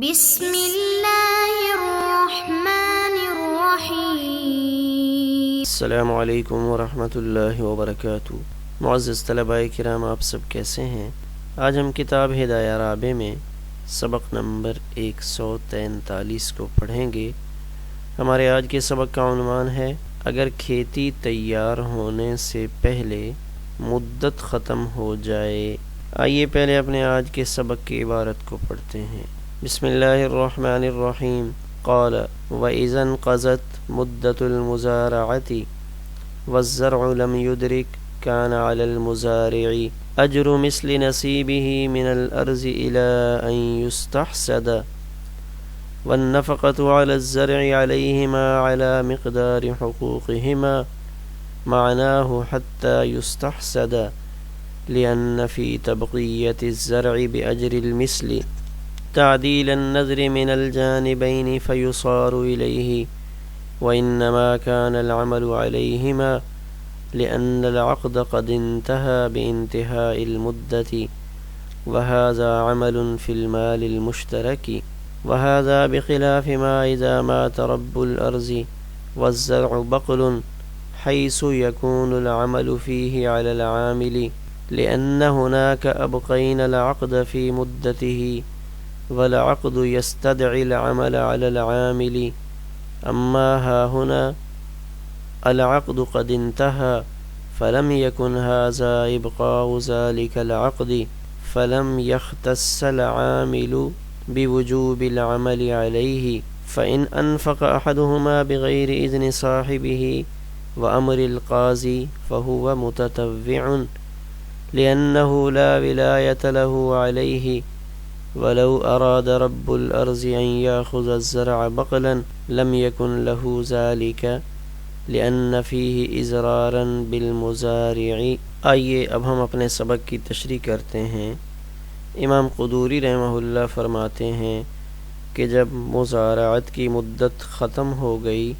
بسم اللہ الرحمن الرحیم۔ السلام علیکم ورحمۃ اللہ وبرکاتہ۔ معزز طلباء کرام، آپ سب کیسے ہیں؟ آج ہم کتاب ہدایہ رابع میں سبق نمبر 143 کو پڑھیں گے۔ ہمارے آج کے سبق کا عنوان ہے اگر کھیتی تیار ہونے سے پہلے مدت ختم ہو جائے۔ آئیے پہلے اپنے آج کے سبق کی عبارت کو پڑھتے ہیں۔ بسم اللہ الرحمن الرحیم۔ قال وَإِذَا انقضت مدة المزارعة والزرع لم يدرك كان على المزارع أجر مثل نصيبه من الأرض إلى أن يستحصد والنفقة على الزرع عليهما على مقدار حقوقهما معناه حتى يستحصد لأن في تبقية الزرع بأجر المثل تعديل النذر من الجانبين فيصار إليه وإنما كان العمل عليهما لأن العقد قد انتهى بانتهاء المدة وهذا عمل في المال المشترك وهذا بخلاف ما إذا مات رب الأرض والزرع بقل حيث يكون العمل فيه على العامل لأن هناك أبقين العقد في مدته والعقد يستدعي العمل على العامل أما ها هنا العقد قد انتهى فلم يكن هذا إبقاء ذلك العقد فلم يختص العامل بوجوب العمل عليه فإن أنفق أحدهما بغير إذن صاحبه وأمر القاضي فهو متطوع لأنه لا ولاية له عليه ولو أراد رب الأرض أن يأخذ الزرع بقلا لم يكن له ذلك لأن فيه إضرارا بالمزارع۔ آئیے اب ہم اپنے سبق کی تشریح کرتے ہیں۔ امام قدوری رحمہ اللہ فرماتے ہیں کہ جب مزارعت کی مدت ختم ہو گئی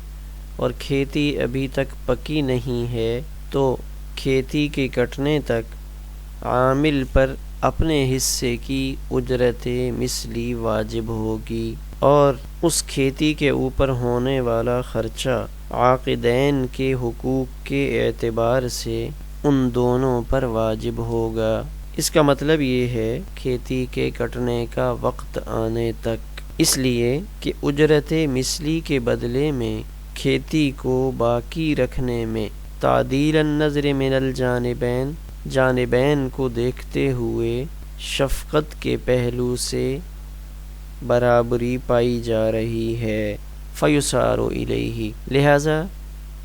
اور کھیتی ابھی تک پکی نہیں ہے تو کھیتی کے کٹنے تک عامل پر اپنے حصے کی اجرت مثلی واجب ہوگی اور اس کھیتی کے اوپر ہونے والا خرچہ عاقدین کے حقوق کے اعتبار سے ان دونوں پر واجب ہوگا۔ اس کا مطلب یہ ہے کھیتی کے کٹنے کا وقت آنے تک، اس لیے کہ اجرت مثلی کے بدلے میں کھیتی کو باقی رکھنے میں تعدیل النظر من الجانبین، جانبین کو دیکھتے ہوئے شفقت کے پہلو سے برابری پائی جا رہی ہے۔ فیصار الیہ، لہذا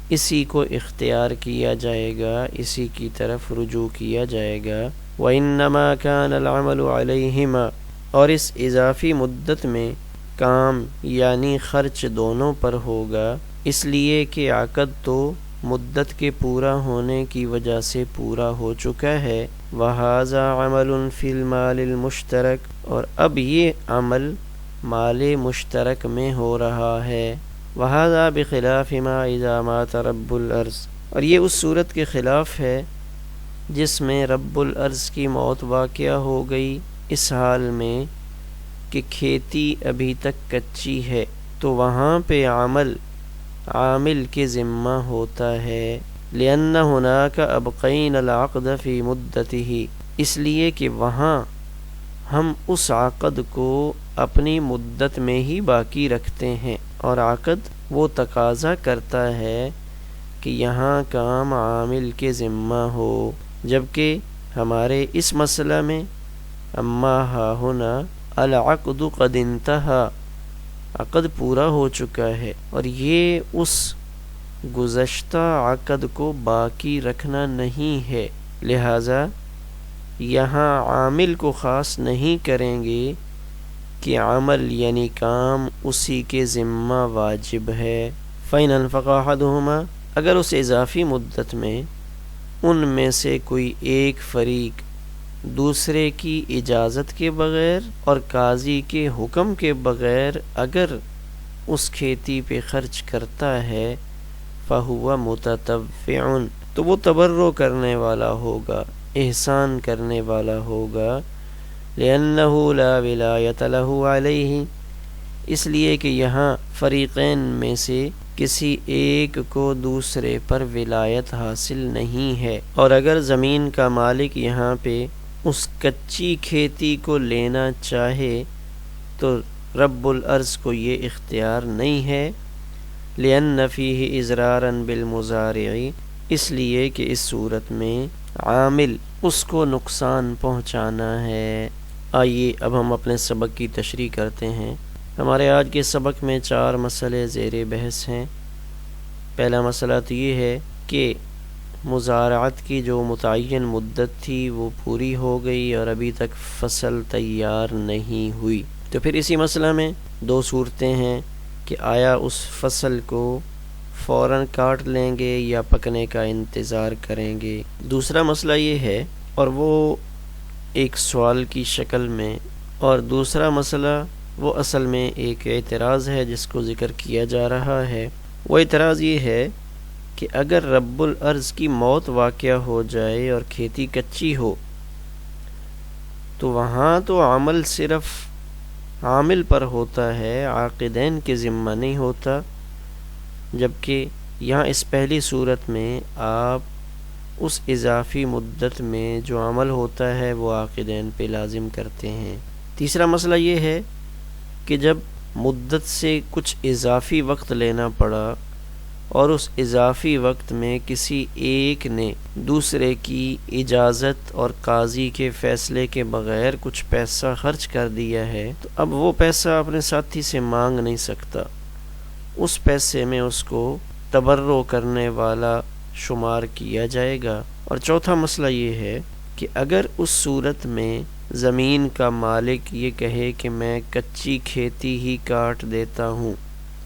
اسی کو اختیار کیا جائے گا، اسی کی طرف رجوع کیا جائے گا۔ وَإِنَّمَا كَانَ الْعَمَلُ عَلَيْهِمَا، اور اس اضافی مدت میں کام یعنی خرچ دونوں پر ہوگا، اس لیے کہ عقد تو مدت کے پورا ہونے کی وجہ سے پورا ہو چکا ہے۔ وَهَذَا عَمَلٌ فِي الْمَالِ الْمُشْتَرَكِ، اور اب یہ عمل مال مشترک میں ہو رہا ہے۔ وَهَذَا بِخِلَافِ مَا إِذَا مَاتَ رَبُّ الْأَرْضِ، اور یہ اس صورت کے خلاف ہے جس میں رب الارض کی موت واقع ہو گئی، اس حال میں کہ کھیتی ابھی تک کچی ہے تو وہاں پہ عامل کے ذمہ ہوتا ہے۔ لِأَنَّ هُنَاكَ أَبْقَيْنَ الْعَقْدَ فِي مُدَّتِهِ، اس لیے کہ وہاں ہم اس عقد کو اپنی مدت میں ہی باقی رکھتے ہیں، اور عقد وہ تقاضا کرتا ہے کہ یہاں کام عامل کے ذمہ ہو، جبکہ ہمارے اس مسئلہ میں اما ہا ہنا العقد قد انتہا، عقد پورا ہو چکا ہے اور یہ اس گزشتہ عقد کو باقی رکھنا نہیں ہے، لہذا یہاں عامل کو خاص نہیں کریں گے کہ عمل یعنی کام اسی کے ذمہ واجب ہے۔ فَإِنْ أَنْفَقَ أَحَدُهُمَا، اگر اس اضافی مدت میں ان میں سے کوئی ایک فریق دوسرے کی اجازت کے بغیر اور قاضی کے حکم کے بغیر اگر اس کھیتی پہ خرچ کرتا ہے فَهُوَ مُتَطَوِّعٌ، تو وہ تبرع کرنے والا ہوگا، احسان کرنے والا ہوگا، لأنه لا ولایت له علیہ، اس لیے کہ یہاں فریقین میں سے کسی ایک کو دوسرے پر ولایت حاصل نہیں ہے، اور اگر زمین کا مالک یہاں پہ اس کچی کھیتی کو لینا چاہے تو رب الارض کو یہ اختیار نہیں ہے، لأن فیہ اضرارا بالمزارع، اس لیے کہ اس صورت میں عامل اس کو نقصان پہنچانا ہے۔ آئیے اب ہم اپنے سبق کی تشریح کرتے ہیں۔ ہمارے آج کے سبق میں 4 مسئلے زیر بحث ہیں۔ پہلا مسئلہ تو یہ ہے کہ مزارعت کی جو متعین مدت تھی وہ پوری ہو گئی اور ابھی تک فصل تیار نہیں ہوئی، تو پھر اسی مسئلہ میں 2 صورتیں ہیں کہ آیا اس فصل کو فوراً کاٹ لیں گے یا پکنے کا انتظار کریں گے۔ دوسرا مسئلہ یہ ہے، اور وہ ایک سوال کی شکل میں، اور دوسرا مسئلہ وہ اصل میں ایک اعتراض ہے جس کو ذکر کیا جا رہا ہے۔ وہ اعتراض یہ ہے کہ اگر رب الارض کی موت واقع ہو جائے اور کھیتی کچی ہو تو وہاں تو عمل صرف عامل پر ہوتا ہے، عاقدین کے ذمہ نہیں ہوتا، جبکہ یہاں اس پہلی صورت میں آپ اس اضافی مدت میں جو عمل ہوتا ہے وہ عاقدین پہ لازم کرتے ہیں۔ تیسرا مسئلہ یہ ہے کہ جب مدت سے کچھ اضافی وقت لینا پڑا اور اس اضافی وقت میں کسی ایک نے دوسرے کی اجازت اور قاضی کے فیصلے کے بغیر کچھ پیسہ خرچ کر دیا ہے تو اب وہ پیسہ اپنے ساتھی سے مانگ نہیں سکتا، اس پیسے میں اس کو تبرع کرنے والا شمار کیا جائے گا۔ اور چوتھا مسئلہ یہ ہے کہ اگر اس صورت میں زمین کا مالک یہ کہے کہ میں کچی کھیتی ہی کاٹ دیتا ہوں،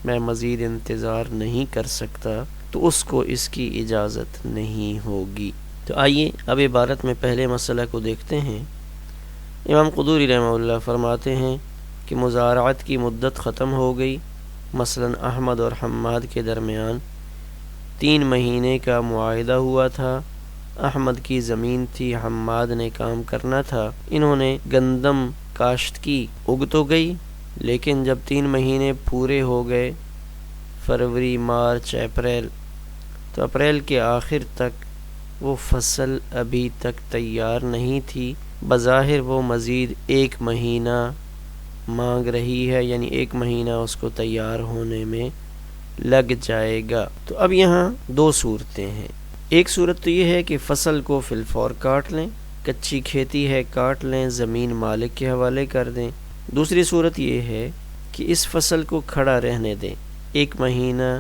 میں مزید انتظار نہیں کر سکتا، تو اس کو اس کی اجازت نہیں ہوگی۔ تو آئیے اب عبارت میں پہلے مسئلہ کو دیکھتے ہیں۔ امام قدوری رحمہ اللہ فرماتے ہیں کہ مزارعت کی مدت ختم ہو گئی، مثلا احمد اور حماد کے درمیان 3 مہینے کا معاہدہ ہوا تھا۔ احمد کی زمین تھی، حماد نے کام کرنا تھا، انہوں نے گندم کاشت کی، اگ تو گئی، لیکن جب 3 مہینے پورے ہو گئے، فروری، مارچ، اپریل، تو اپریل کے آخر تک وہ فصل ابھی تک تیار نہیں تھی۔ بظاہر وہ مزید 1 مہینہ مانگ رہی ہے، یعنی 1 مہینہ اس کو تیار ہونے میں لگ جائے گا۔ تو اب یہاں 2 صورتیں ہیں۔ ایک صورت تو یہ ہے کہ فصل کو فی الفور کاٹ لیں، کچی کھیتی ہے کاٹ لیں، زمین مالک کے حوالے کر دیں۔ دوسری صورت یہ ہے کہ اس فصل کو کھڑا رہنے دیں، 1 مہینہ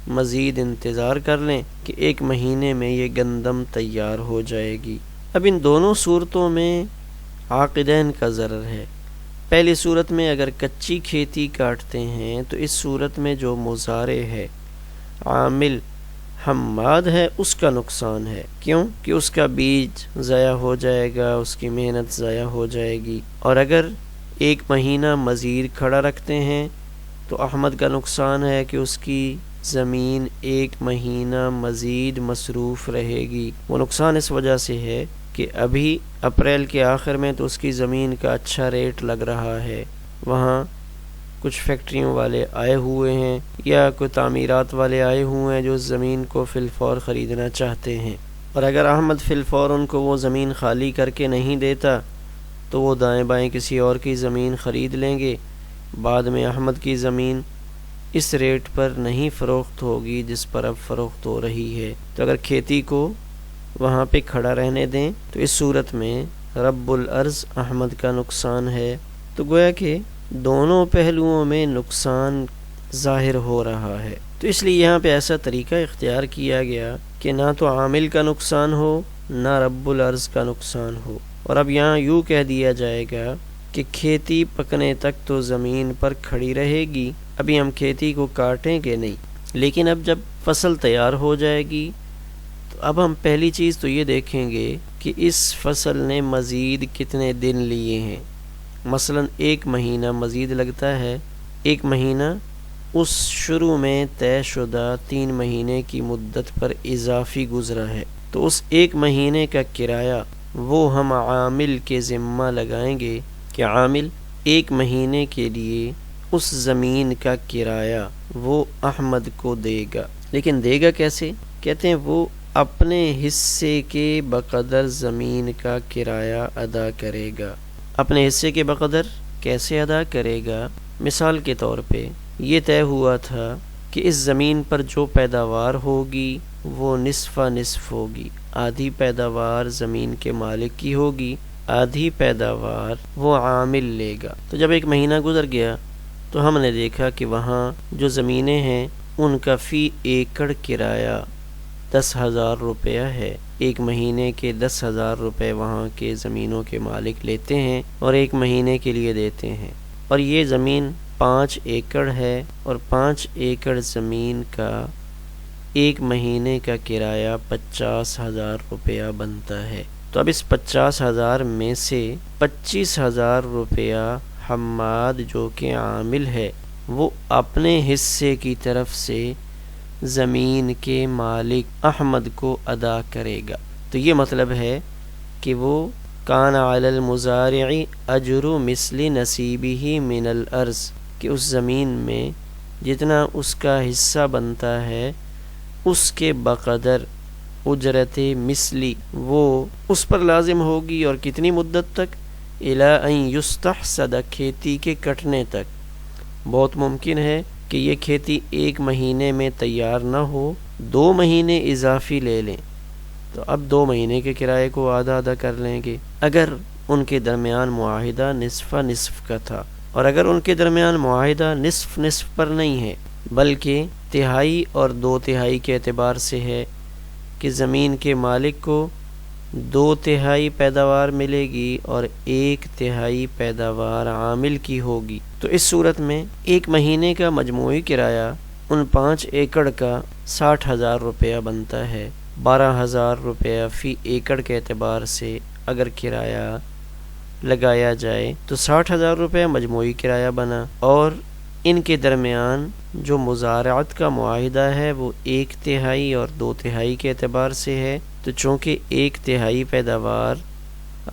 مزید انتظار کر لیں کہ 1 مہینے میں یہ گندم تیار ہو جائے گی۔ اب ان دونوں صورتوں میں عاقدین کا ضرر ہے۔ پہلی صورت میں اگر کچی کھیتی کاٹتے ہیں تو اس صورت میں جو مزارع ہے، عامل حماد ہے، اس کا نقصان ہے۔ کیوں کہ اس کا بیج ضائع ہو جائے گا، اس کی محنت ضائع ہو جائے گی۔ اور اگر 1 مہینہ مزید کھڑا رکھتے ہیں تو احمد کا نقصان ہے کہ اس کی زمین 1 مہینہ مزید مصروف رہے گی۔ وہ نقصان اس وجہ سے ہے کہ ابھی اپریل کے آخر میں تو اس کی زمین کا اچھا ریٹ لگ رہا ہے، وہاں کچھ فیکٹریوں والے آئے ہوئے ہیں یا کوئی تعمیرات والے آئے ہوئے ہیں جو اس زمین کو فی الفور خریدنا چاہتے ہیں، اور اگر احمد فی الفور ان کو وہ زمین خالی کر کے نہیں دیتا تو وہ دائیں بائیں کسی اور کی زمین خرید لیں گے، بعد میں احمد کی زمین اس ریٹ پر نہیں فروخت ہوگی جس پر اب فروخت ہو رہی ہے۔ تو اگر کھیتی کو وہاں پہ کھڑا رہنے دیں تو اس صورت میں رب الارض احمد کا نقصان ہے۔ تو گویا کہ دونوں پہلوؤں میں نقصان ظاہر ہو رہا ہے، تو اس لیے یہاں پہ ایسا طریقہ اختیار کیا گیا کہ نہ تو عامل کا نقصان ہو نہ رب الارض کا نقصان ہو۔ اور اب یہاں یوں کہہ دیا جائے گا کہ کھیتی پکنے تک تو زمین پر کھڑی رہے گی، ابھی ہم کھیتی کو کاٹیں گے نہیں، لیکن اب جب فصل تیار ہو جائے گی تو اب ہم پہلی چیز تو یہ دیکھیں گے کہ اس فصل نے مزید کتنے دن لیے ہیں۔ مثلا 1 مہینہ مزید لگتا ہے، 1 مہینہ اس شروع میں طے شدہ 3 مہینے کی مدت پر اضافی گزرا ہے، تو اس 1 مہینے کا کرایہ وہ ہم عامل کے ذمہ لگائیں گے کہ عامل 1 مہینے کے لیے اس زمین کا کرایہ وہ احمد کو دے گا، لیکن دے گا کیسے؟ کہتے ہیں وہ اپنے حصے کے بقدر زمین کا کرایہ ادا کرے گا۔ اپنے حصے کے بقدر کیسے ادا کرے گا؟ مثال کے طور پہ یہ طے ہوا تھا کہ اس زمین پر جو پیداوار ہوگی وہ نصف نصف ہوگی، آدھی پیداوار زمین کے مالک کی ہوگی، آدھی پیداوار وہ عامل لے گا۔ تو جب ایک مہینہ گزر گیا تو ہم نے دیکھا کہ وہاں جو زمینیں ہیں ان کا فی ایکڑ کرایہ 10,000 روپیہ ہے۔ ایک مہینے کے 10,000 روپے وہاں کے زمینوں کے مالک لیتے ہیں اور ایک مہینے کے لیے دیتے ہیں، اور یہ زمین 5 ایکڑ ہے، اور 5 ایکڑ زمین کا ایک مہینے کا کرایہ 50,000 روپیہ بنتا ہے۔ تو اب اس 50,000 میں سے 25,000 روپیہ حماد جو کہ عامل ہے وہ اپنے حصے کی طرف سے زمین کے مالک احمد کو ادا کرے گا۔ تو یہ مطلب ہے کہ وہ کان علی المزارع اجر مثل نصیبہ من الارض، کہ اس زمین میں جتنا اس کا حصہ بنتا ہے اس کے بقدر اجرت مثلی وہ اس پر لازم ہوگی، اور کتنی مدت تک؟ الی ان یستحصد، کھیتی کے کٹنے تک۔ بہت ممکن ہے کہ یہ کھیتی 1 مہینے میں تیار نہ ہو، 2 مہینے اضافی لے لیں، تو اب 2 مہینے کے کرائے کو آدھا آدھا کر لیں گے۔ اگر ان کے درمیان معاہدہ نصف نصف کا تھا، اور اگر ان کے درمیان معاہدہ نصف نصف پر نہیں ہے بلکہ تہائی اور 2 تہائی کے اعتبار سے ہے کہ زمین کے مالک کو 2 تہائی پیداوار ملے گی اور 1 تہائی پیداوار عامل کی ہوگی، تو اس صورت میں 1 مہینے کا مجموعی کرایہ ان 5 ایکڑ کا 60,000 روپیہ بنتا ہے۔ 12,000 روپیہ فی ایکڑ کے اعتبار سے اگر کرایہ لگایا جائے تو 60,000 روپیہ مجموعی کرایہ بنا، اور ان کے درمیان جو مزارعت کا معاہدہ ہے وہ 1 تہائی اور 2 تہائی کے اعتبار سے ہے، تو چونکہ 1 تہائی پیداوار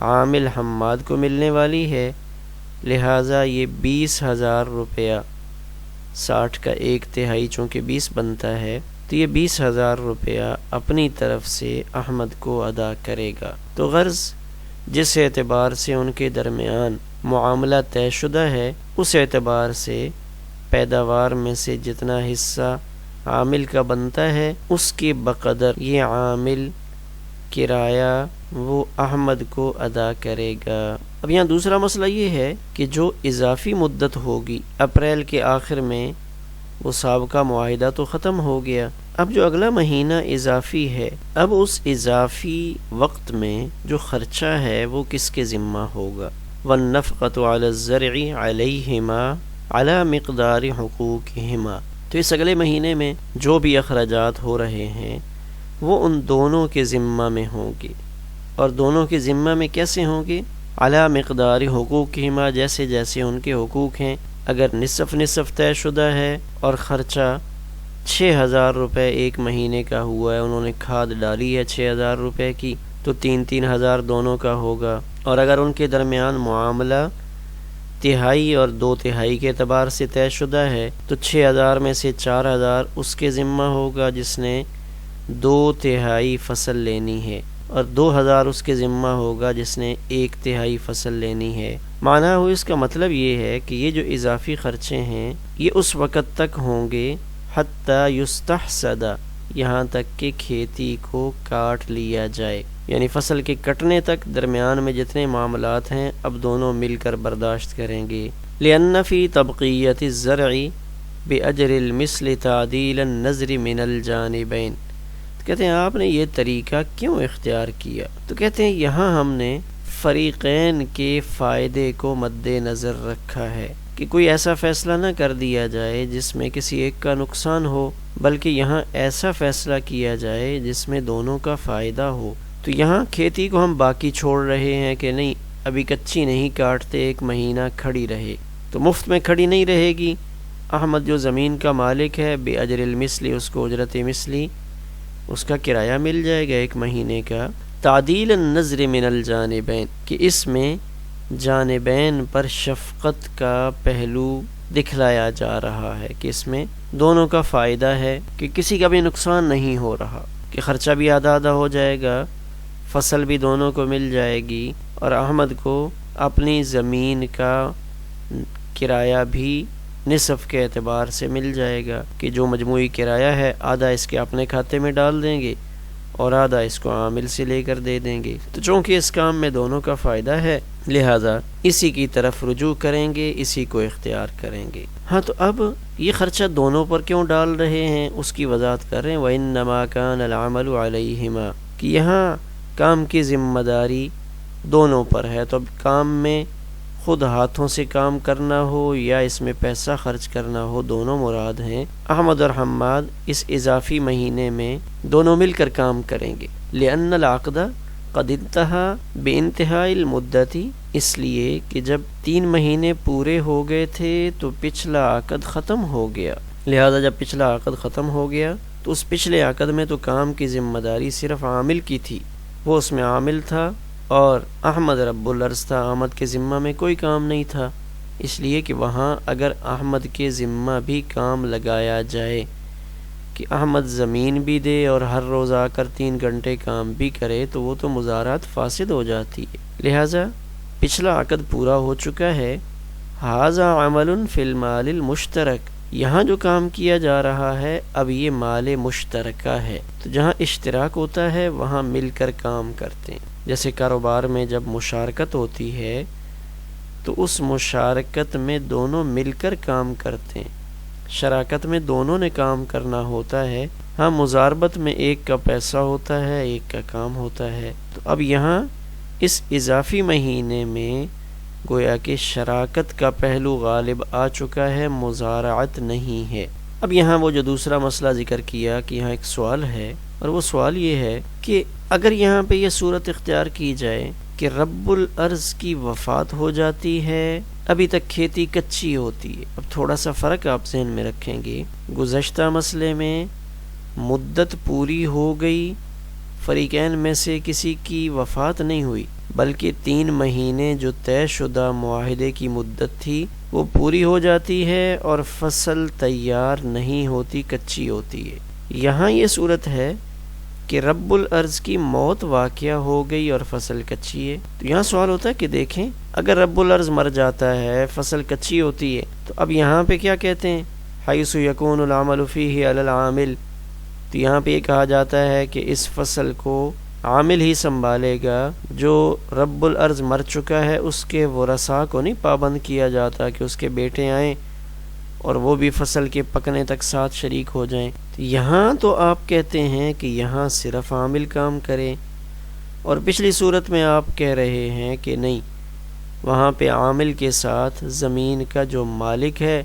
عامل حماد کو ملنے والی ہے لہٰذا یہ 20,000 روپیہ، 60 کا 1 تہائی چونکہ 20 بنتا ہے تو یہ 20,000 روپیہ اپنی طرف سے احمد کو ادا کرے گا۔ تو غرض جس اعتبار سے ان کے درمیان معاملہ طے شدہ ہے اس اعتبار سے پیداوار میں سے جتنا حصہ عامل کا بنتا ہے اس کے بقدر یہ عامل کرایہ وہ احمد کو ادا کرے گا۔ اب یہاں دوسرا مسئلہ یہ ہے کہ جو اضافی مدت ہوگی اپریل کے آخر میں وہ سابقہ معاہدہ تو ختم ہو گیا، اب جو اگلا مہینہ اضافی ہے، اب اس اضافی وقت میں جو خرچہ ہے وہ کس کے ذمہ ہوگا؟ وَالنَّفْقَةُ عَلَى الزَّرْعِ عَلَيْهِمَا عَلَى مِقْدَارِ حُقُوقِهِمَا، تو اس اگلے مہینے میں جو بھی اخراجات ہو رہے ہیں وہ ان دونوں کے ذمہ میں ہوں گے، اور دونوں کے ذمہ میں کیسے ہوں گے؟ عَلَى مِقْدَارِ حُقُوقِهِمَا، جیسے جیسے ان کے حقوق ہیں۔ اگر نصف نصف طے شدہ ہے اور خرچہ 6,000 روپے 1 مہینے کا ہوا ہے، انہوں نے کھاد ڈالی ہے 6,000 روپے کی، تو 3,000 دونوں کا ہوگا۔ اور اگر ان کے درمیان معاملہ تہائی اور 2 تہائی کے اعتبار سے طے شدہ ہے تو 6,000 میں سے 4,000 اس کے ذمہ ہوگا جس نے 2 تہائی فصل لینی ہے، اور 2,000 اس کے ذمہ ہوگا جس نے 1 تہائی فصل لینی ہے۔ معنی ہو اس کا مطلب یہ ہے کہ یہ جو اضافی خرچے ہیں یہ اس وقت تک ہوں گے حتیٰ یستحصد، یہاں تک کہ کھیتی کو کاٹ لیا جائے، یعنی فصل کے کٹنے تک درمیان میں جتنے معاملات ہیں اب دونوں مل کر برداشت کریں گے۔ لأن فی طبقیت الزرع بأجر المثل تعدیل النظر من الجانبین، کہتے ہیں آپ نے یہ طریقہ کیوں اختیار کیا؟ تو کہتے ہیں یہاں ہم نے فریقین کے فائدے کو مد نظر رکھا ہے کہ کوئی ایسا فیصلہ نہ کر دیا جائے جس میں کسی ایک کا نقصان ہو، بلکہ یہاں ایسا فیصلہ کیا جائے جس میں دونوں کا فائدہ ہو۔ تو یہاں کھیتی کو ہم باقی چھوڑ رہے ہیں کہ نہیں ابھی کچی نہیں کاٹتے، 1 مہینہ کھڑی رہے، تو مفت میں کھڑی نہیں رہے گی۔ احمد جو زمین کا مالک ہے بأجر المثلی، اس کو اجرت مثلی اس کا کرایہ مل جائے گا 1 مہینے کا۔ تعدیل النظر من الجانبین، کہ اس میں جانبین پر شفقت کا پہلو دکھلایا جا رہا ہے کہ اس میں دونوں کا فائدہ ہے، کہ کسی کا بھی نقصان نہیں ہو رہا، کہ خرچہ بھی آدھا آدھا ہو جائے گا، فصل بھی دونوں کو مل جائے گی، اور احمد کو اپنی زمین کا کرایہ بھی نصف کے اعتبار سے مل جائے گا، کہ جو مجموعی کرایہ ہے آدھا اس کے اپنے کھاتے میں ڈال دیں گے اور آدھا اس کو عامل سے لے کر دے دیں گے۔ تو چونکہ اس کام میں دونوں کا فائدہ ہے، لہذا اسی کی طرف رجوع کریں گے، اسی کو اختیار کریں گے۔ ہاں، تو اب یہ خرچہ دونوں پر کیوں ڈال رہے ہیں اس کی وضاحت کر رہے ہیں۔ وَإِنَّمَا كَانَ الْعَمَلُ عَلَيْهِمَا، کہ یہاں کام کی ذمہ داری دونوں پر ہے، تو اب کام میں خود ہاتھوں سے کام کرنا ہو یا اس میں پیسہ خرچ کرنا ہو، دونوں مراد ہیں۔ احمد اور حماد اس اضافی مہینے میں دونوں مل کر کام کریں گے۔ لِأَنَّ الْعَقْدَ قَدْ انتهى بِانتهاءِ الْمُدَّةِ، اس لیے کہ جب 3 مہینے پورے ہو گئے تھے تو پچھلا عقد ختم ہو گیا، لہذا جب پچھلا عقد ختم ہو گیا تو اس پچھلے عقد میں تو کام کی ذمہ داری صرف عامل کی تھی، وہ اس میں عامل تھا، اور احمد رب العرض تھا، احمد کے ذمہ میں کوئی کام نہیں تھا، اس لیے کہ وہاں اگر احمد کے ذمہ بھی کام لگایا جائے کہ احمد زمین بھی دے اور ہر روز آ کر 3 گھنٹے کام بھی کرے تو وہ تو مزارات فاسد ہو جاتی ہے، لہٰذا پچھلا عقد پورا ہو چکا ہے۔ ھذا عمل فی المال المشترک، یہاں جو کام کیا جا رہا ہے اب یہ مال مشترکہ ہے، تو جہاں اشتراک ہوتا ہے وہاں مل کر کام کرتے ہیں۔ جیسے کاروبار میں جب مشارکت ہوتی ہے تو اس مشارکت میں دونوں مل کر کام کرتے ہیں، شراکت میں دونوں نے کام کرنا ہوتا ہے۔ ہاں، مضاربت میں ایک کا پیسہ ہوتا ہے، ایک کا کام ہوتا ہے۔ تو اب یہاں اس اضافی مہینے میں گویا کہ شراکت کا پہلو غالب آ چکا ہے، مزارعت نہیں ہے۔ اب یہاں وہ جو دوسرا مسئلہ ذکر کیا کہ یہاں ایک سوال ہے، اور وہ سوال یہ ہے کہ اگر یہاں پہ یہ صورت اختیار کی جائے کہ رب الارض کی وفات ہو جاتی ہے، ابھی تک کھیتی کچی ہوتی ہے۔ اب تھوڑا سا فرق آپ ذہن میں رکھیں گے، گزشتہ مسئلے میں مدت پوری ہو گئی، فریقین میں سے کسی کی وفات نہیں ہوئی، بلکہ 3 مہینے جو طے شدہ معاہدے کی مدت تھی وہ پوری ہو جاتی ہے اور فصل تیار نہیں ہوتی، کچی ہوتی ہے۔ یہاں یہ صورت ہے کہ رب الارض کی موت واقعہ ہو گئی اور فصل کچی ہے، تو یہاں سوال ہوتا ہے کہ دیکھیں اگر رب الارض مر جاتا ہے، فصل کچی ہوتی ہے، تو اب یہاں پہ کیا کہتے ہیں؟ حیث یکون العمل فیہ علی العامل، تو یہاں پہ یہ کہا جاتا ہے کہ اس فصل کو عامل ہی سنبھالے گا، جو رب الارض مر چکا ہے اس کے ورثاء کو نہیں پابند کیا جاتا کہ اس کے بیٹے آئیں اور وہ بھی فصل کے پکنے تک ساتھ شریک ہو جائیں۔ تو یہاں تو آپ کہتے ہیں کہ یہاں صرف عامل کام کرے، اور پچھلی صورت میں آپ کہہ رہے ہیں کہ نہیں، وہاں پہ عامل کے ساتھ زمین کا جو مالک ہے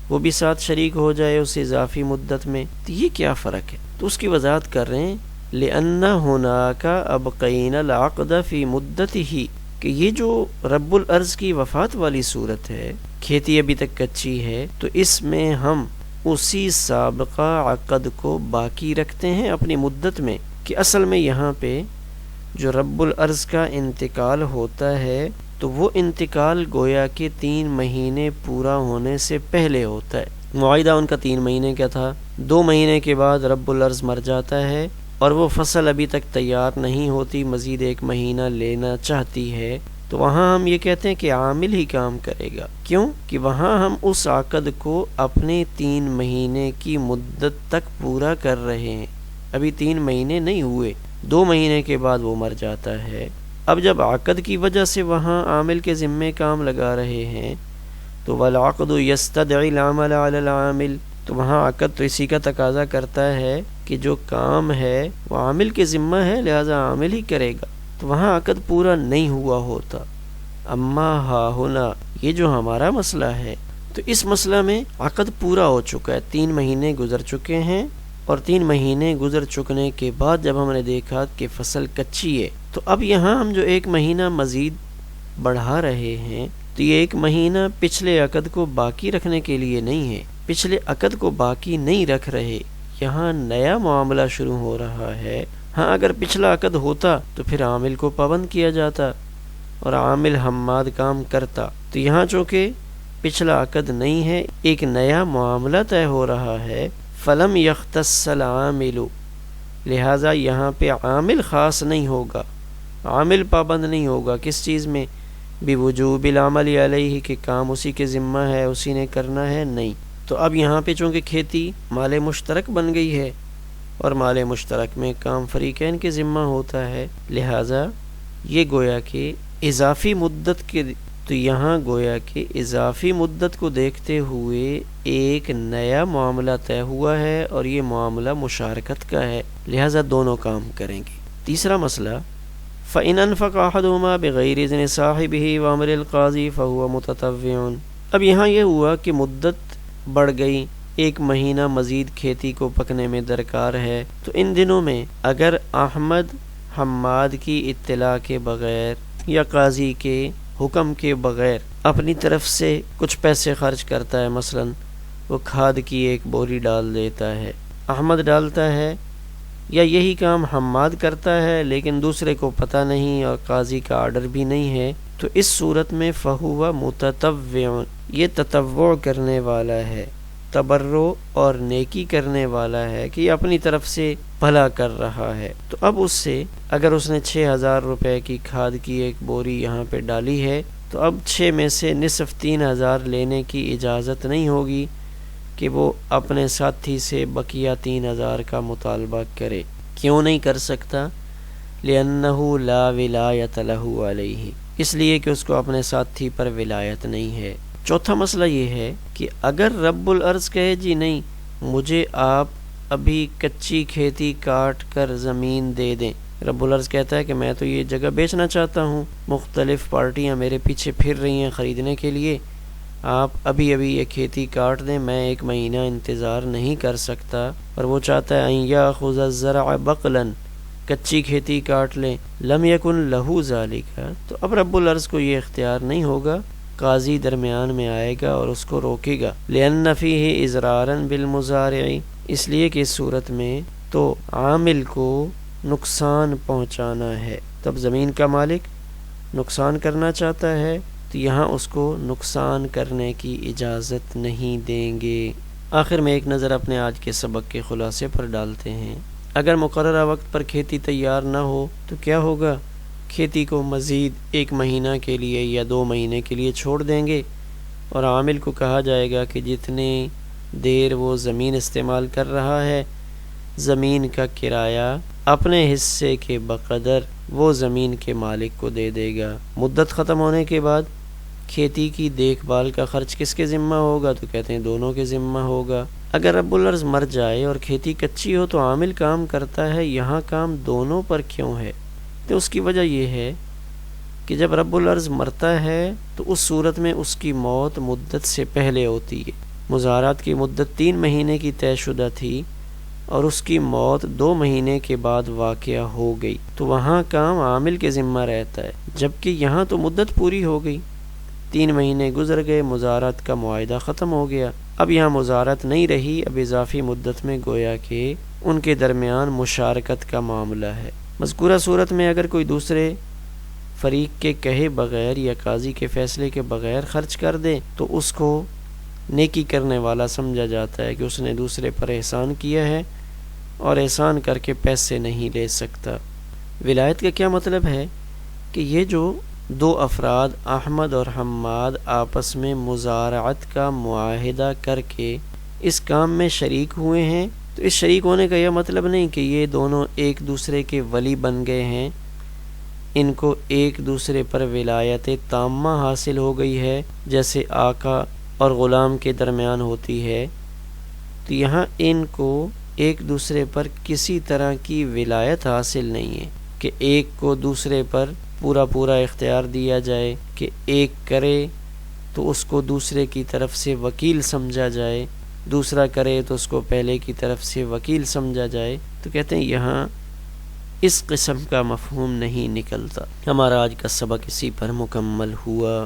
وہ بھی ساتھ شریک ہو جائے اس اضافی مدت میں۔ تو یہ کیا فرق ہے؟ تو اس کی وضاحت کر رہے ہیں، لِأَنَّ هُنَاكَ أَبْقَيْنَا الْعَقْدَ فِي مُدَّتِهِ، کہ یہ جو رب الارض کی وفات والی صورت ہے، کھیتی ابھی تک کچی ہے، تو اس میں ہم اسی سابقہ عقد کو باقی رکھتے ہیں اپنی مدت میں، کہ اصل میں یہاں پہ جو رب الارض کا انتقال ہوتا ہے تو وہ انتقال گویا کہ 3 مہینے پورا ہونے سے پہلے ہوتا ہے۔ معاہدہ ان کا 3 مہینے کا تھا، 2 مہینے کے بعد رب الارض مر جاتا ہے اور وہ فصل ابھی تک تیار نہیں ہوتی، مزید 1 مہینہ لینا چاہتی ہے، تو وہاں ہم یہ کہتے ہیں کہ عامل ہی کام کرے گا۔ کیوں؟ کہ وہاں ہم اس عقد کو اپنے 3 مہینے کی مدت تک پورا کر رہے ہیں، ابھی 3 مہینے نہیں ہوئے، 2 مہینے کے بعد وہ مر جاتا ہے۔ اب جب عقد کی وجہ سے وہاں عامل کے ذمے کام لگا رہے ہیں تو والعقد یستدعی العمل علی العامل، تو وہاں عقد تو اسی کا تقاضا کرتا ہے کہ جو کام ہے وہ عامل کے ذمہ ہے، لہذا عامل ہی کرے گا، تو وہاں عقد پورا نہیں ہوا ہوتا۔ اما ہا ہونا، یہ جو ہمارا مسئلہ ہے، تو اس مسئلہ میں عقد پورا ہو چکا ہے، 3 مہینے گزر چکے ہیں، اور 3 مہینے گزر چکنے کے بعد جب ہم نے دیکھا کہ فصل کچی ہے، تو اب یہاں ہم جو 1 مہینہ مزید بڑھا رہے ہیں، تو یہ 1 مہینہ پچھلے عقد کو باقی رکھنے کے لیے نہیں ہے، پچھلے عقد کو باقی نہیں رکھ رہے، یہاں نیا معاملہ شروع ہو رہا ہے۔ ہاں، اگر پچھلا عقد ہوتا تو پھر عامل کو پابند کیا جاتا اور عامل حماد کام کرتا، تو یہاں چونکہ پچھلا عقد نہیں ہے، ایک نیا معاملہ طے ہو رہا ہے۔ فلم یختص العامل، لہٰذا یہاں پہ عامل خاص نہیں ہوگا، عامل پابند نہیں ہوگا کس چیز میں؟ بوجوب العمل علیہ، کہ کام اسی کے ذمہ ہے، اسی نے کرنا ہے، نہیں۔ تو اب یہاں پہ چونکہ کھیتی مال مشترک بن گئی ہے اور مال مشترک میں کام فریقین کے ذمہ ہوتا ہے، لہٰذا یہ گویا کہ اضافی مدت کے، تو یہاں گویا کہ اضافی مدت کو دیکھتے ہوئے ایک نیا معاملہ طے ہوا ہے اور یہ معاملہ مشارکت کا ہے، لہٰذا دونوں کام کریں گے۔ تیسرا مسئلہ، فَإِنْ أَنْفَقَ أَحَدُهُمَا بِغَيْرِ إِذْنِ صَاحِبِهِ وَأَمْرِ الْقَاضِي فَهُوَ مُتَطَوِّعٌ۔ اب یہاں یہ ہوا کہ مدت بڑھ گئی، ایک مہینہ مزید کھیتی کو پکنے میں درکار ہے، تو ان دنوں میں اگر احمد حماد کی اطلاع کے بغیر یا قاضی کے حکم کے بغیر اپنی طرف سے کچھ پیسے خرچ کرتا ہے، مثلا وہ کھاد کی ایک بوری ڈال دیتا ہے، احمد ڈالتا ہے، یا یہی کام حماد کرتا ہے لیکن دوسرے کو پتہ نہیں اور قاضی کا آرڈر بھی نہیں ہے، تو اس صورت میں فہو متطوع، یہ تطوع کرنے والا ہے، تبرع اور نیکی کرنے والا ہے کہ یہ اپنی طرف سے بھلا کر رہا ہے۔ تو اب اس سے اگر اس نے 6,000 روپے کی کھاد کی ایک بوری یہاں پہ ڈالی ہے، تو اب 6 میں سے نصف 3,000 لینے کی اجازت نہیں ہوگی کہ وہ اپنے ساتھی سے بقیہ 3,000 کا مطالبہ کرے۔ کیوں نہیں کر سکتا؟ لِأَنَّهُ لَا وِلَایَةَ لَهُ عَلَيْهِ، اس لیے کہ اس کو اپنے ساتھی پر ولایت نہیں ہے۔ چوتھا مسئلہ یہ ہے کہ اگر رب العرض کہے جی نہیں، مجھے آپ ابھی کچی کھیتی کاٹ کر زمین دے دیں، رب العرض کہتا ہے کہ میں تو یہ جگہ بیچنا چاہتا ہوں، مختلف پارٹیاں میرے پیچھے پھر رہی ہیں خریدنے کے لیے، آپ ابھی یہ کھیتی کاٹ دیں، میں 1 مہینہ انتظار نہیں کر سکتا، اور وہ چاہتا ہے ان یاخذ الزرع بقلا، کچی کھیتی کاٹ لیں، لم یکن لہو ذالک، تو اب رب العرض کو یہ اختیار نہیں ہوگا، قاضی درمیان میں آئے گا اور اس کو روکے گا۔ لأن فیہ اضرارا بالمزارع، اس لیے کہ اس صورت میں تو عامل کو نقصان پہنچانا ہے، تب زمین کا مالک نقصان کرنا چاہتا ہے تو یہاں اس کو نقصان کرنے کی اجازت نہیں دیں گے۔ آخر میں ایک نظر اپنے آج کے سبق کے خلاصے پر ڈالتے ہیں۔ اگر مقررہ وقت پر کھیتی تیار نہ ہو تو کیا ہوگا؟ کھیتی کو مزید 1 مہینہ کے لیے یا 2 مہینے کے لیے چھوڑ دیں گے اور عامل کو کہا جائے گا کہ جتنی دیر وہ زمین استعمال کر رہا ہے، زمین کا کرایہ اپنے حصے کے بقدر وہ زمین کے مالک کو دے دے گا۔ مدت ختم ہونے کے بعد کھیتی کی دیکھ بھال کا خرچ کس کے ذمہ ہوگا؟ تو کہتے ہیں دونوں کے ذمہ ہوگا۔ اگر رب العرض مر جائے اور کھیتی کچی ہو تو عامل کام کرتا ہے، یہاں کام دونوں پر کیوں ہے؟ تو اس کی وجہ یہ ہے کہ جب رب العرض مرتا ہے تو اس صورت میں اس کی موت مدت سے پہلے ہوتی ہے۔ مزارات کی مدت 3 مہینے کی طے شدہ تھی اور اس کی موت 2 مہینے کے بعد واقع ہو گئی، تو وہاں کام عامل کے ذمہ رہتا ہے، جبکہ یہاں تو مدت پوری ہو گئی، 3 مہینے گزر گئے، مزارات کا معاہدہ ختم ہو گیا، اب یہاں مزارات نہیں رہی، اب اضافی مدت میں گویا کہ ان کے درمیان مشارکت کا معاملہ ہے۔ مذکورہ صورت میں اگر کوئی دوسرے فریق کے کہے بغیر یا قاضی کے فیصلے کے بغیر خرچ کر دے تو اس کو نیکی کرنے والا سمجھا جاتا ہے کہ اس نے دوسرے پر احسان کیا ہے اور احسان کر کے پیسے نہیں لے سکتا۔ ولایت کا کیا مطلب ہے کہ یہ جو 2 افراد احمد اور حماد آپس میں مزارعت کا معاہدہ کر کے اس کام میں شریک ہوئے ہیں، تو اس شریک ہونے کا یہ مطلب نہیں کہ یہ دونوں ایک دوسرے کے ولی بن گئے ہیں، ان کو ایک دوسرے پر ولایت تامہ حاصل ہو گئی ہے جیسے آقا اور غلام کے درمیان ہوتی ہے، تو یہاں ان کو ایک دوسرے پر کسی طرح کی ولایت حاصل نہیں ہے کہ ایک کو دوسرے پر پورا اختیار دیا جائے کہ ایک کرے تو اس کو دوسرے کی طرف سے وکیل سمجھا جائے، دوسرا کرے تو اس کو پہلے کی طرف سے وکیل سمجھا جائے، تو کہتے ہیں یہاں اس قسم کا مفہوم نہیں نکلتا۔ ہمارا آج کا سبق اسی پر مکمل ہوا۔